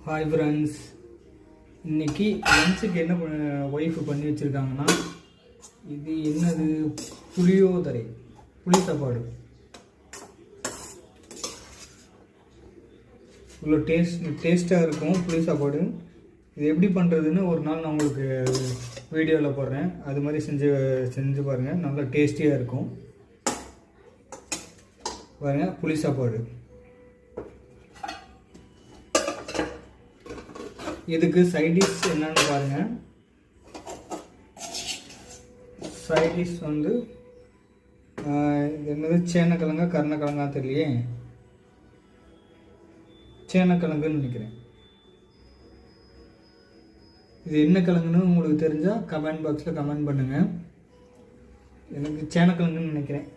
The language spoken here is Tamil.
ஹாய் ஃப்ரெண்ட்ஸ், இன்றைக்கி லஞ்சுக்கு என்ன ஒய்ஃபு பண்ணி வச்சுருக்காங்கன்னா, இது என்னது புளியோதரை, புளி சாப்பாடு. இவ்வளோ டேஸ்ட்டாக இருக்கும் புளி சாப்பாடு. இது எப்படி பண்ணுறதுன்னு ஒரு நாள் நான் உங்களுக்கு வீடியோவில் போடுறேன். அது மாதிரி செஞ்சு பாருங்கள், நல்லா டேஸ்டியாக இருக்கும். பாருங்கள், புளி சாப்பாடு. இதுக்கு சைடிஷ் என்னன்னு பாருங்கள். சைடிஷ் வந்து இது என்னது, சேனக்கிழங்கா கருணக்கிழங்கா தெரியலையே, சேனக்கிழங்குன்னு நினைக்கிறேன். இது என்ன கிழங்குன்னு உங்களுக்கு தெரிஞ்சால் கமெண்ட் பாக்ஸில் கமெண்ட் பண்ணுங்கள். எனக்கு சேனக்கிழங்குன்னு நினைக்கிறேன்.